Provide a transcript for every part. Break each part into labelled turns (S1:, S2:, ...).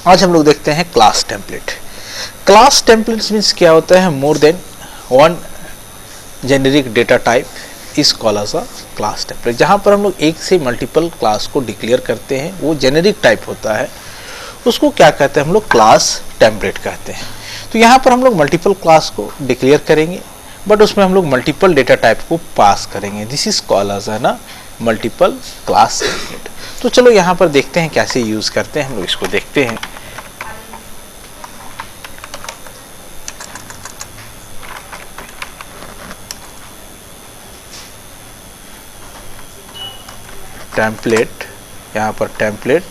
S1: आज हम लोग देखते हैं class template. Class templates means क्या होता है, more than one generic data type is called as a class template. जहाँ पर हम लोग एक से मल्टीपल क्लास को डिक्लेयर करते हैं, वो जेनेरिक टाइप होता है, उसको क्या कहते हैं हम लोग, क्लास टेम्पलेट कहते हैं। तो यहाँ पर हम लोग मल्टीपल क्लास को डिक्लेयर करेंगे, बट उसमें हम लोग मल्टीपल डेटा टाइप को पास करेंगे। दिस इज कॉल्ड एज है ना मल्टीपल क्लास टेम्पलेट। तो चलो यहाँ पर देखते हैं कैसे यूज करते हैं, हम लोग इसको देखते हैं। टेम्पलेट, यहाँ पर टेम्पलेट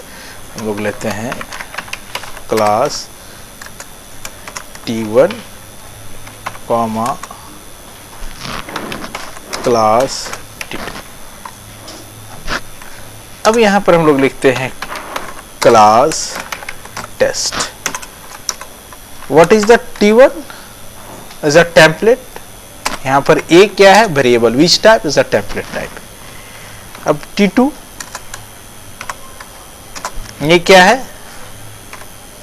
S1: हम लोग लेते हैं class T1 comma class T2। अब यहाँ पर हम लोग लिखते हैं class test. What is the T1 is a template. यहाँ पर A क्या है, variable, which type is a template type. अब T2 ये क्या है,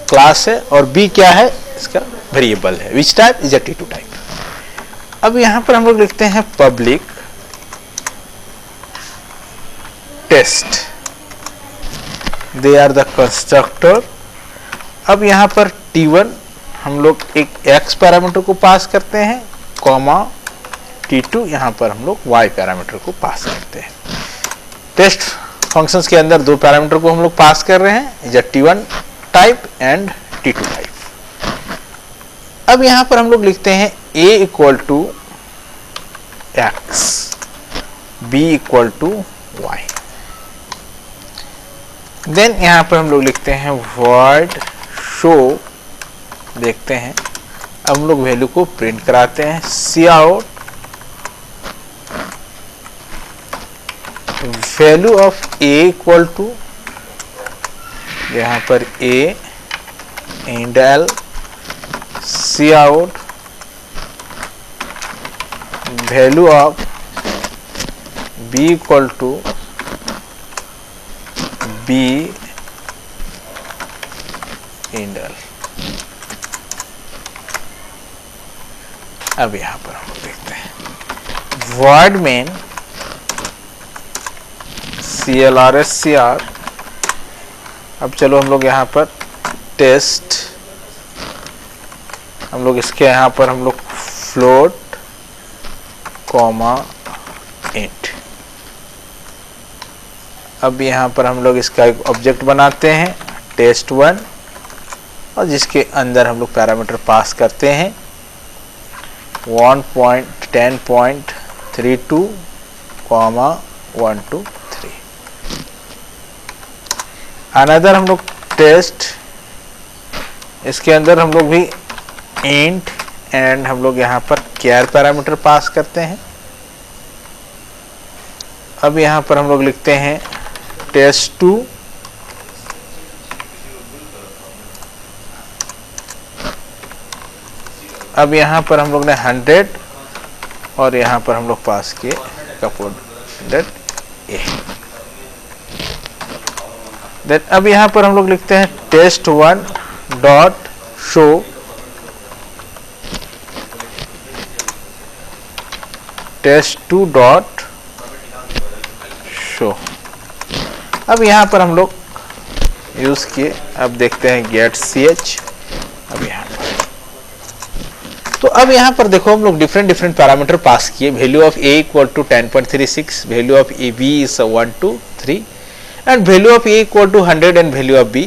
S1: क्लास है, और B क्या है, इसका वेरिएबल है, which type is a T2 type. अब यहां पर हम लोग लिखते हैं public test, they are the constructor. अब यहां पर T1 हम लोग एक X पैरामीटर को पास करते हैं, कॉमा T2 यहां पर हम लोग Y पैरामीटर को पास करते हैं। टेस्ट फंक्शंस के अंदर दो पैरामीटर को हम लोग पास कर रहे हैं, is T1 type and T2 type. अब यहां पर हम लोग लिखते हैं A equal to X, B equal to Y। Then यहां पर हम लोग लिखते हैं void show, देखते हैं अब हम लोग वैल्यू को प्रिंट कराते हैं, cout value of A equal to, यहाँ पर A and L, cout value of B equal to B and L। अब यहाँ पर हम लोग देखते हैं void main CLRSCR। अब चलो हम लोग यहाँ पर टेस्ट, हम लोग इसके यहाँ पर हम लोग फ्लोट कॉमा इंट। अब यहाँ पर हम लोग इसका एक ऑब्जेक्ट बनाते हैं test1, और जिसके अंदर हम लोग पैरामीटर पास करते हैं 1.10.32 कॉमा 1 to 3। अनदर हम लोग टेस्ट, इसके अंदर हम लोग भी इंट एंड हम लोग यहाँ पर केयर पैरामीटर पास करते हैं। अब यहाँ पर हम लोग लिखते हैं test2 अब यहाँ पर हम लोग ने 100 और यहाँ पर हम लोग पास किए कपूर 100A। देन अब यहाँ पर हम लोग लिखते हैं test1 dot show, test2 dot show. अब यहाँ पर हम लोग यूज किए, अब देखते हैं गेट ch। अब यहाँ पर तो अब यहाँ पर देखो हम लोग डिफरेंट पैरामीटर पास किए, value of A equal to 10.36, value of B is 1 to 3 and value of A equal to 100 and value of B।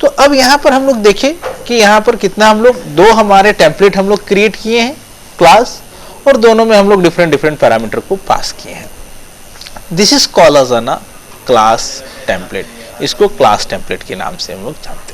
S1: तो अब यहाँ पर हम लोग देखें कि यहाँ पर कितना हम लोग दो हमारे टेम्पलेट हम लोग क्रिएट किए हैं क्लास, और दोनों में हम लोग डिफरेंट पैरामीटर को पास किए हैं। This is called as a class template. इसको क्लास टेम्पलेट के नाम से हम लोग जानते हैं।